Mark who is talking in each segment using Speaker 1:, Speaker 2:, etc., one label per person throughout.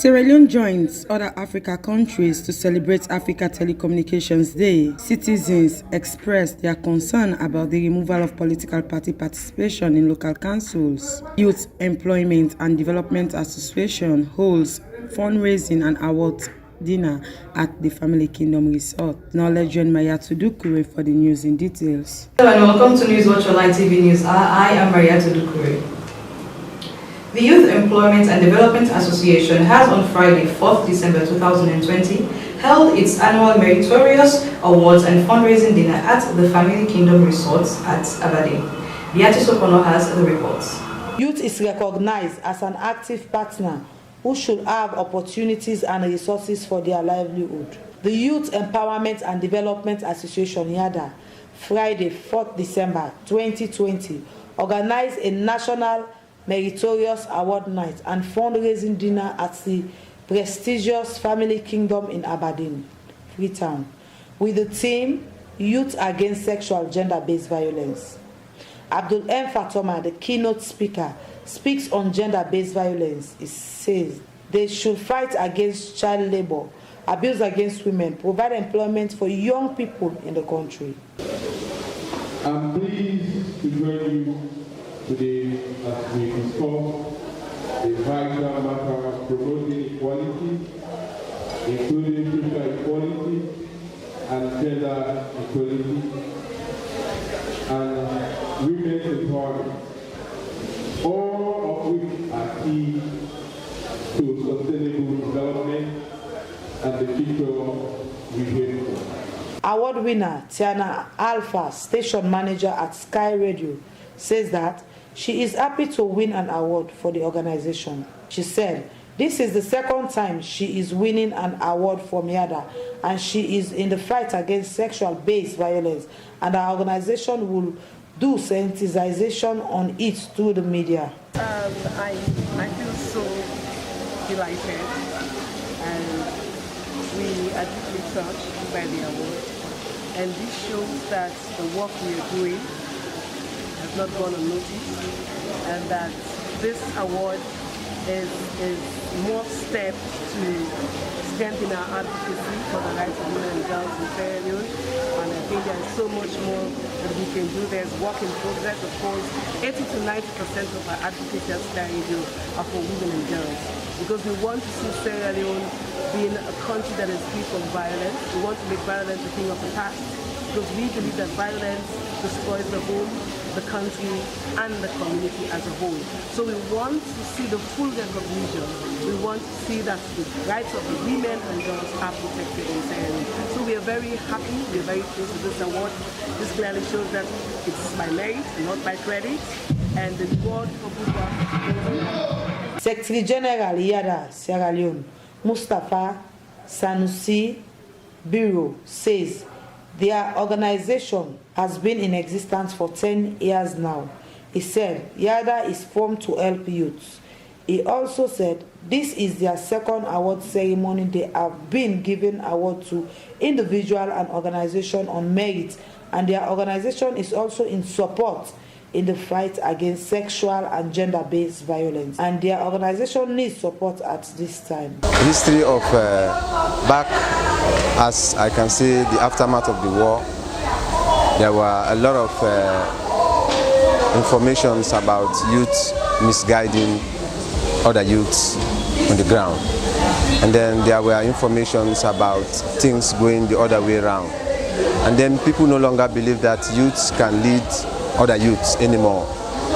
Speaker 1: Sierra Leone joins other Africa countries to celebrate Africa Telecommunications Day. Citizens expressed their concern about the removal of political party participation in local councils. Youth Employment and Development Association holds fundraising and awards dinner at the Family Kingdom Resort. Now let's join Maria Tudukure for the news in details.
Speaker 2: Hello and welcome to News Watch Online TV News. I am Maria Tudukure. The Youth Employment and Development Association has on Friday, 4th December 2020, held its annual Meritorious Awards and Fundraising Dinner at the Family Kingdom Resorts at Aberdeen. Beatrice Okono has the reports.
Speaker 3: Youth is recognized as an active partner who should have opportunities and resources for their livelihood. The Youth Empowerment and Development Association, YADA, Friday, 4th December 2020, organized a national Meritorious Award Night and fundraising dinner at the prestigious Family Kingdom in Aberdeen, Freetown, with the theme Youth Against Sexual Gender-Based Violence. Abdul M. Fatoma, the keynote speaker, speaks on gender-based violence. He says they should fight against child labor, abuse against women, provide employment for young people in the country.
Speaker 4: I'm pleased to join you today as we discuss the vital matter of promoting equality, including social equality and gender equality, and women's empowerment, all of which are key to sustainable development and the future we aim for.
Speaker 3: Award winner Tiana Alpha, station manager at Sky Radio, says that she is happy to win an award for the organization. She said, this is the second time she is winning an award from YADA, and she is in the fight against sexual-based violence, and our organization will do sensitization on it through the media.
Speaker 5: I feel so delighted, and we are deeply touched by the award, and this shows that the work we are doing has not gone unnoticed, and that this award is more step to strengthen our advocacy for the rights of women and girls in Sierra Leone. And I think there is so much more that we can do. There's work in progress. Of course, 80 to 90% of our advocacy at Sky Radio are for women and girls, because we want to see Sierra Leone being a country that is free from violence. We want to make violence a thing of the past, because we believe that violence destroys the home, the country, and the community as a whole. So we want to see the full recognition. We want to see that the rights of the women and girls are protected in Sierra Leone. So we are very happy, we are very pleased with this award. This clearly shows that it's by merit, not by credit, and the reward for good work.
Speaker 3: Secretary General YADA Sierra Leone, Mustafa Sanusi Biro, says their organization has been in existence for 10 years now. He said YADA is formed to help youths. He also said this is their second award ceremony. They have been given award to individual and organization on merit, and their organization is also in support in the fight against sexual and gender-based violence, and their organization needs support at this time.
Speaker 6: History of back, as I can see, the aftermath of the war, there were a lot of informations about youth misguiding other youths on the ground, and then there were informations about things going the other way around, and then people no longer believe that youths can lead other youths anymore.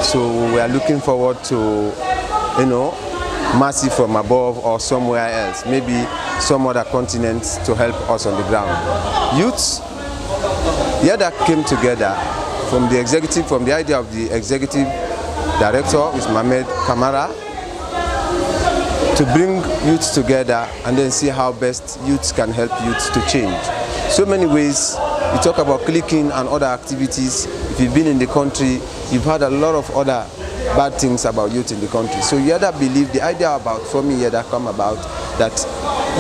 Speaker 6: So we are looking forward to, mercy from above or somewhere else, maybe some other continent to help us on the ground. Youths, YADA came together from the idea of the executive director, Mr. Mohamed Kamara, to bring youths together and then see how best youths can help youths to change. So many ways. You talk about clicking and other activities. If you've been in the country, you've heard a lot of other bad things about youth in the country. So YADA believe the idea about forming YADA come about that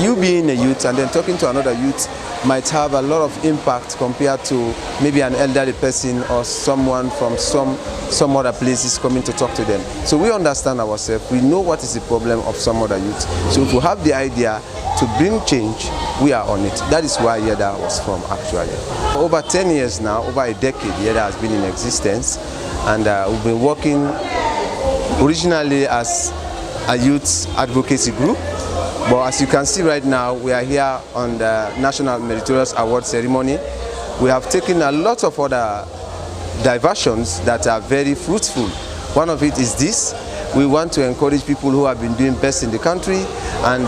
Speaker 6: you being a youth and then talking to another youth might have a lot of impact compared to maybe an elderly person or someone from some other places coming to talk to them. So we understand ourselves, we know what is the problem of some other youth. So if we have the idea to bring change, we are on it. That is why YEDA was formed actually. For over 10 years now, over a decade, YEDA has been in existence, and we've been working originally as a youth advocacy group. But as you can see right now, we are here on the National Meritorious Award ceremony. We have taken a lot of other diversions that are very fruitful. One of it is this. We want to encourage people who have been doing best in the country, and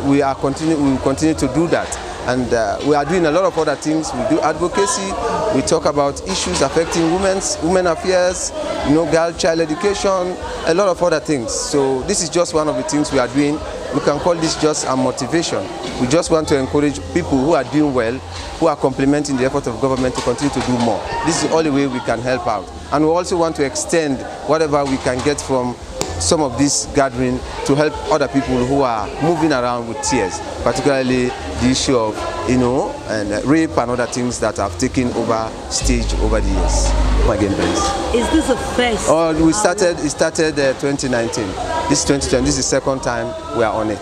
Speaker 6: we will continue to do that. And we are doing a lot of other things. We do advocacy, we talk about issues affecting women affairs, girl child education, a lot of other things. So this is just one of the things we are doing. We can call this just a motivation. We just want to encourage people who are doing well, who are complementing the effort of government to continue to do more. This is the only way we can help out. And we also want to extend whatever we can get from some of this gathering to help other people who are moving around with tears, particularly the issue of, and rape and other things that have taken over stage over the years. Again, please.
Speaker 7: Is this the first?
Speaker 6: Oh, it started 2019. This is 2020. This is the second time we are on it.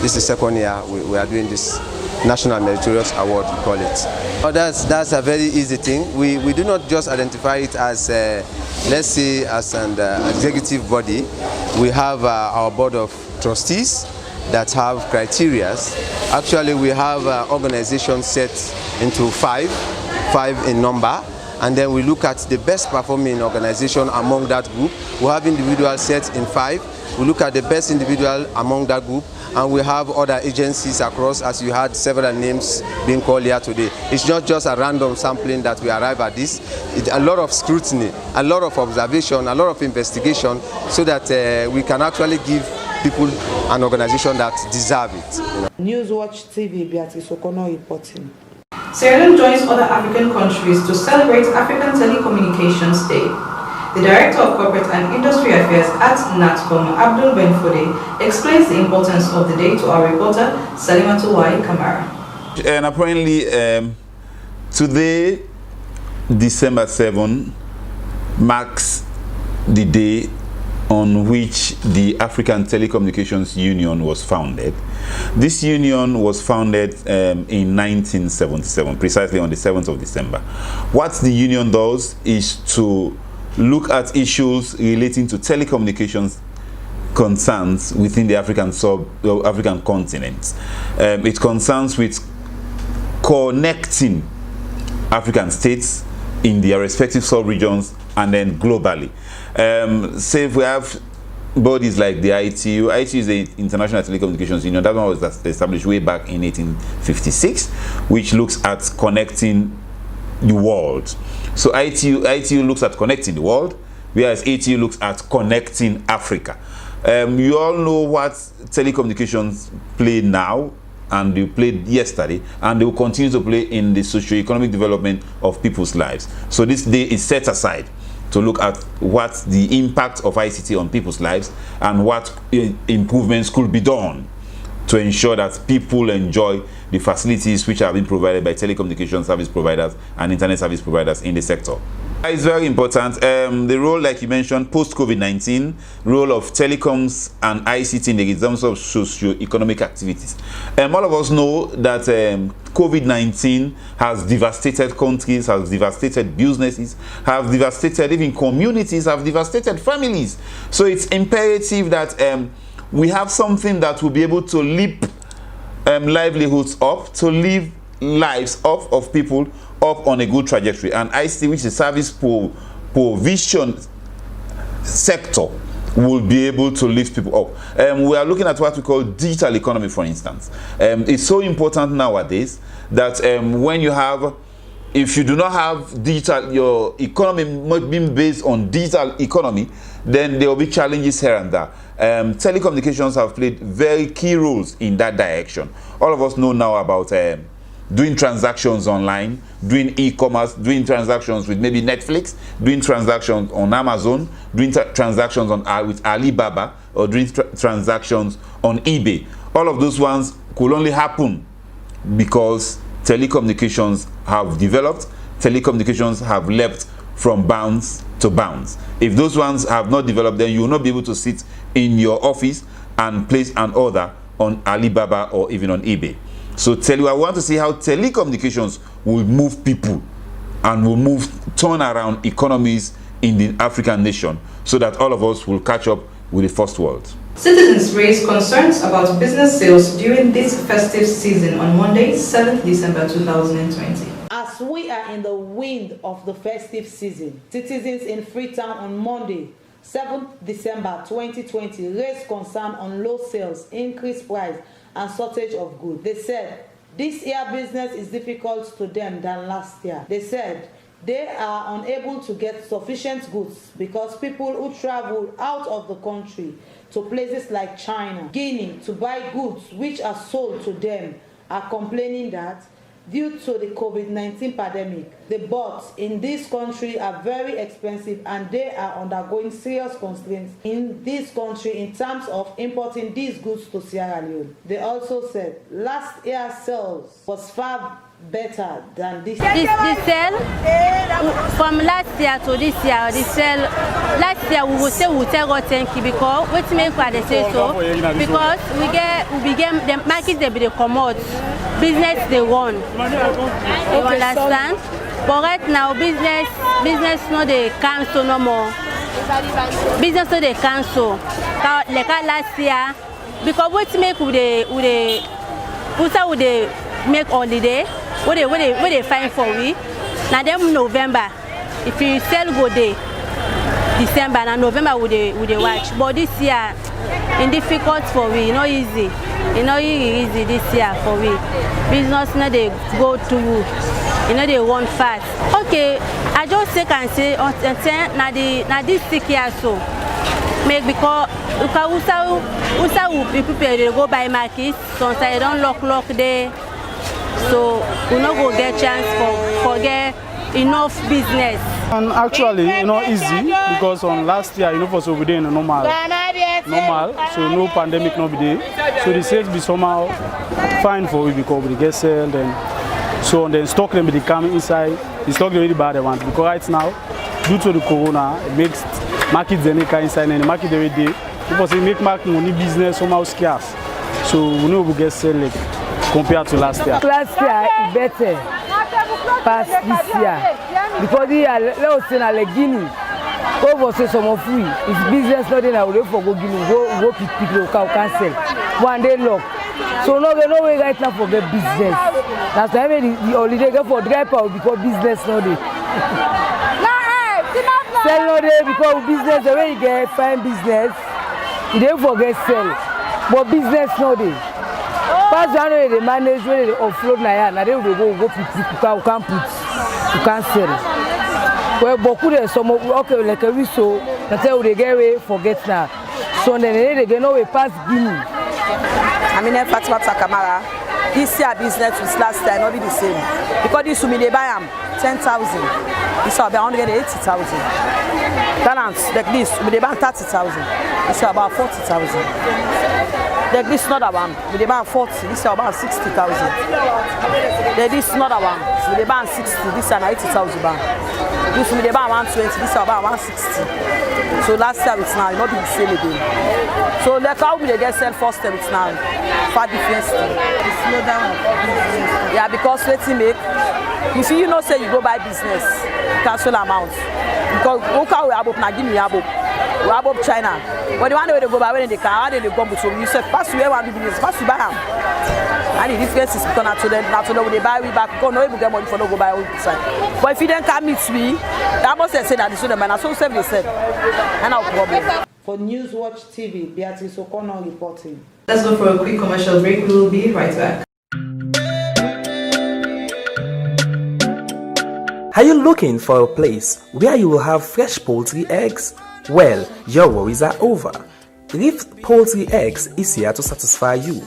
Speaker 6: This is the second year we are doing this National Meritorious Award, we call it. Oh, that's a very easy thing. We do not just identify it as, let's say, as an executive body. We have our board of trustees that have criteria. Actually, we have organizations set into five in number, and then we look at the best performing organization among that group. We have individuals set in 5. We look at the best individual among that group, and we have other agencies across, as you had several names being called here today. It's not just a random sampling that we arrive at this. It's a lot of scrutiny, a lot of observation, a lot of investigation, so that we can actually give people an organization that deserve it.
Speaker 3: Newswatch TV, Beatrice Okono reporting.
Speaker 2: Sierra Leone joins other African countries to celebrate African Telecommunications Day. The Director of Corporate and Industry Affairs at NATCOM, Abdul Benfode, explains the importance of the day to our reporter, Salimatu Wai Kamara.
Speaker 8: And apparently, today, December 7, marks the day on which the African Telecommunications Union was founded. This union was founded in 1977, precisely on the 7th of December. What the union does is to look at issues relating to telecommunications concerns within the African continent. It concerns with connecting African states in their respective sub-regions and then globally. Say if we have bodies like the ITU. ITU is the International Telecommunications Union. That one was established way back in 1856, which looks at connecting the world. So ITU looks at connecting the world, whereas ATU looks at connecting Africa. You all know what telecommunications play now, and they played yesterday, and they will continue to play in the socio-economic development of people's lives. So this day is set aside to look at what the impact of ICT on people's lives and what improvements could be done to ensure that people enjoy the facilities which are being provided by telecommunication service providers and internet service providers in the sector. It's very important. The role, like you mentioned, post-COVID-19, role of telecoms and ICT in the terms of socio-economic activities. All of us know that COVID-19 has devastated countries, has devastated businesses, have devastated even communities, have devastated families. So it's imperative that we have something that will be able to lift livelihoods up, to live lives up of people up on a good trajectory. And ICT, which is a service provision sector, will be able to lift people up. We are looking at what we call digital economy, for instance. It's so important nowadays that when you have, if you do not have digital, your economy being based on digital economy, then there will be challenges here and there. Telecommunications have played very key roles in that direction. All of us know now about doing transactions online, doing e-commerce, doing transactions with maybe Netflix, doing transactions on Amazon, doing transactions on with Alibaba, or doing transactions on eBay. All of those ones could only happen because telecommunications have developed, telecommunications have leapt from bounds to bounds. If those ones have not developed, then you will not be able to sit in your office and place an order on Alibaba or even on eBay. So I want to see how telecommunications will move people and will turn around economies in the African nation so that all of us will catch up with the first world.
Speaker 2: Citizens raised concerns about business sales during this festive season on Monday, 7th December 2020.
Speaker 3: As we are in the wind of the festive season, citizens in Freetown on Monday, 7th December 2020 raised concern on low sales, increased price, and shortage of goods. They said this year business is difficult to them than last year. They said they are unable to get sufficient goods because people who travel out of the country to places like China, Guinea to buy goods which are sold to them are complaining that due to the COVID-19 pandemic, the boats in this country are very expensive and they are undergoing serious constraints in this country in terms of importing these goods to Sierra Leone. They also said last year's sales was far better than this.
Speaker 7: The sale from last year to this year, the sale last year we will say we tell God thank you because what make why they say so because we begin the market they be the commode business they won. You understand? But right now business no they cancel no more. Business no they cancel. Like last year because what make with the make holiday what they find for we now them November if you sell go day December and November would they watch but this year in difficult for we not easy easy this year for we business now they go to they run fast. Okay, I just say can say now this sick year so make because usa will be prepared to go buy market sometimes they don't lock there. So we not go get chance for get enough business.
Speaker 9: And actually, easy because on last year, for so we did normal, so no pandemic, no be there. So the sales be somehow fine for we because we get sell then. So then stock them be coming inside. The stock really bad they want because right now, due to the corona, it makes markets they make inside and the market every day because it make money business somehow scarce. So we know we get sell like, compared to last year.
Speaker 10: Last year is better past this year because let's say na Guinea. Over say some of we it's business not then I will for go Guinea go pick local cancel one day lock. So no way right now for get business. That's why the holiday go for dry power because business no day. Sell no day because business the way you get fine business, you don't forget sell, but business no day. First one they manage when they offload na they will go put you can't put you can't sell. Well, beaucoup de some okay like we so that's how they get away forget now. So then they get no way past Guinea.
Speaker 11: I mean Fatima Kamara. This year business with last year not be the same because this will they buy 10,000. This will be 180,000. Talents like this will they buy 30,000. This is about 40,000. Like this another one, with about 40, this is about 60,000. Like this another one, with about 60, this is 80,000 band. This with about 120, this is about 160. So last year it's now not the same again. So like how we get sell first time it's now far difference. Slow down. Yeah, because let's make if you know say you go buy business, cancel amount. Because okay we about na give me about. We have up China. But the one way they go by when they can, they come to you say, pass you ever do business, pass you buy them. And the difference is because not to know when they buy we back, because no one get money for no go buy outside. But if you then come meet me, that must say that this is the man. So save they said, and no problem.
Speaker 3: For Newswatch TV, Beatrice O'Connor reporting.
Speaker 2: Let's go for a quick commercial break. We will be right back.
Speaker 12: Are you looking for a place where you will have fresh poultry eggs? Well, your worries are over. Reef Poultry Eggs is here to satisfy you.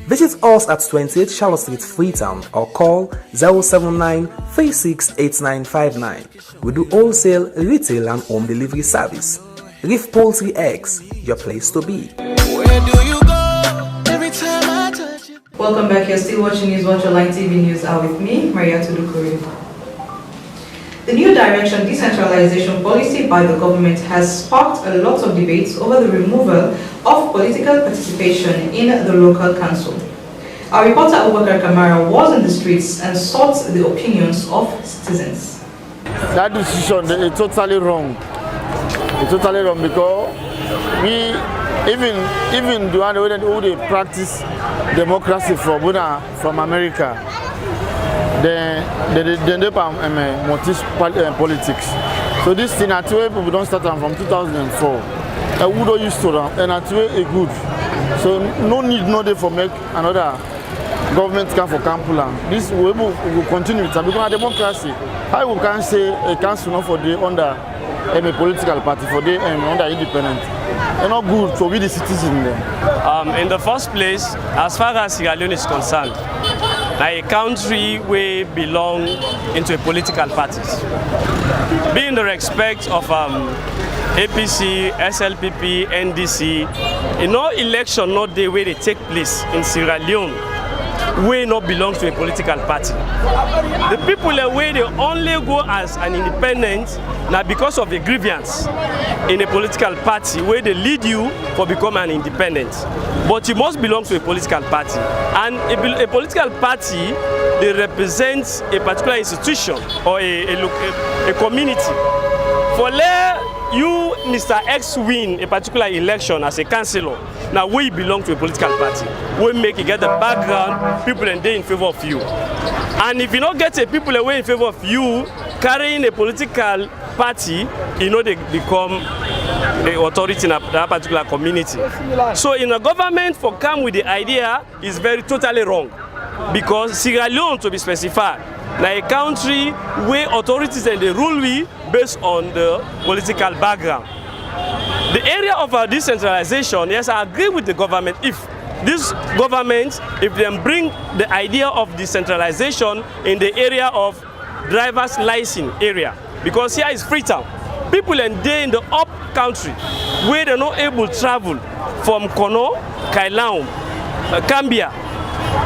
Speaker 12: Visit us at 28 Charlotte Street, Freetown or call 079-368959. We do wholesale, retail and home delivery service. Reef Poultry Eggs, your place to be.
Speaker 13: Where do you go every time?
Speaker 2: Welcome back. You're still watching Newswatch Online TV News Hour with me, Maria Tudukuri. The new direction decentralization policy by the government has sparked a lot of debates over the removal of political participation in the local council. Our reporter Abubakar Kamara was in the streets and sought the opinions of citizens.
Speaker 13: That decision is totally wrong. It's totally wrong because we even the one who they practice democracy from America, they politics. So this thing at people don't start from 2004. Who don't used to run and at a good. So no need no day for make another government can for Kampula. This will continue with because democracy. How we can say a council not for the under a political party for the under independent. It's not good to be the citizen there.
Speaker 14: In the first place, as far as Sierra Leone is concerned, a country we belong into a political parties. Being the respect of APC, SLPP, NDC, in no election, not the way they take place in Sierra Leone, we not belong to a political party. The people where they only go as an independent now because of a grievance in a political party where they lead you for becoming an independent. But you must belong to a political party. And a political party, they represent a particular institution or a community. For you, Mr. X, win a particular election as a councillor, now we belong to a political party. We make it get the background, people and they in favor of you. And if you don't get a people away in favor of you, carrying a political party, you know they become the authority in that particular community. So in a government for come with the idea is totally wrong. Because Sierra Leone, to be specified, like a country where authorities and the rule we based on the political background. The area of our decentralization, yes, I agree with the government. If this government, if they bring the idea of decentralization in the area of driver's license area, because here is Freetown. People and they in the up country where they're not able to travel from Kono, Kailaum, Cambia,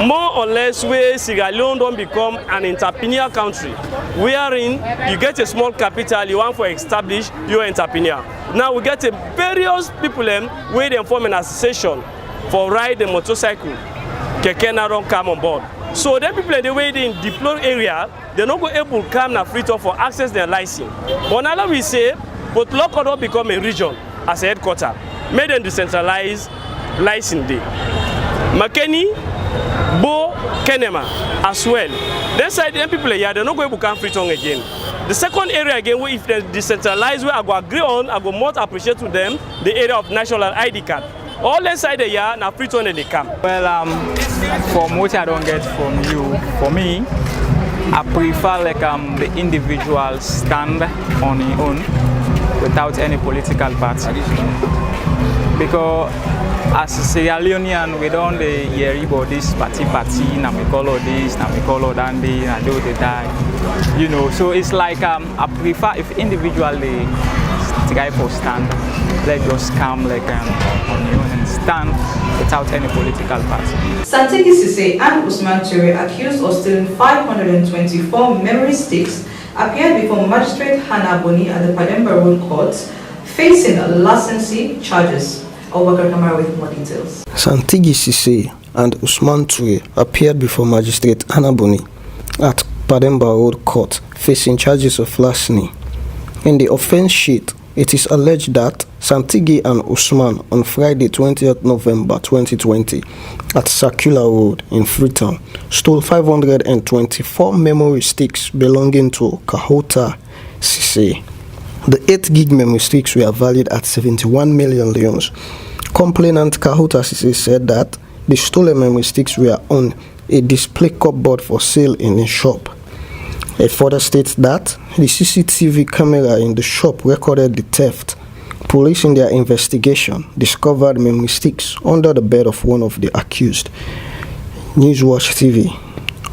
Speaker 14: more or less where Sierra Leone don't become an entrepreneurial country, wherein you get a small capital, you want to establish your entrepreneur. Now we get a various people where they form an association for ride the motorcycle, keke now don't come on board. So then people in the way they in deployed area, they're not going able to come na Freetown for access their license. But now we say, but local don't become a region as a headquarter, made them decentralized license day. Makeni, Bo, Kenema as well. Then side the people here, they're not going to come Freetown again. The second area again, where if they decentralize, where I go agree on, I go more appreciate to them the area of national ID card. All inside the year, now Freetown and they come.
Speaker 15: Well, from what I don't get from you, for me, I prefer like the individual stand on his own without any political party. Because as a Sierra Leonean, we don't hear about this party, now we call all this, now we call all that, and do the die. You know, so it's like I prefer if individually try for stand, let's just come like on your own and stand without any political party.
Speaker 2: Santiki Sise and Usman Ture, accused of stealing 524 memory sticks, appeared before Magistrate Hannah Boni at the Pademba Road Court, facing licensing charges. Abubakar Kamara with more details.
Speaker 16: Santigi Sise and Usman Ture appeared before Magistrate Hannah Boni at Pademba Road Court, facing charges of larceny. In the offense sheet, it is alleged that Santigi and Usman on Friday 20th November 2020 at Circular Road in Freetown stole 524 memory sticks belonging to Kahota Sise. The 8 gig memory sticks were valued at 71 million leones. Complainant Kahota Sise said that the stolen memory sticks were on a display cupboard for sale in a shop. It further states that the CCTV camera in the shop recorded the theft. Police in their investigation discovered memory sticks under the bed of one of the accused. Newswatch TV,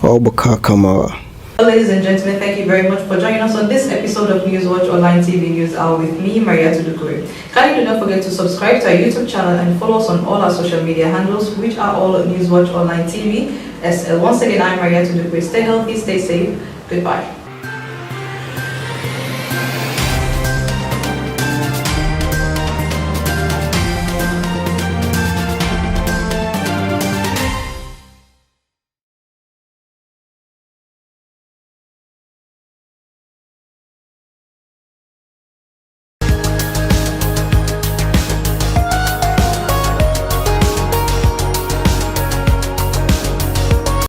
Speaker 16: Abubakar Kamara.
Speaker 2: Ladies and gentlemen, thank you very much for joining us on this episode of Newswatch Online TV News Hour with me, Maria Tudukure. Kindly do not forget to subscribe to our YouTube channel and follow us on all our social media handles, which are all Newswatch Online TV SL. Once again, I'm Maria Tudukure. Stay healthy, stay safe. Goodbye.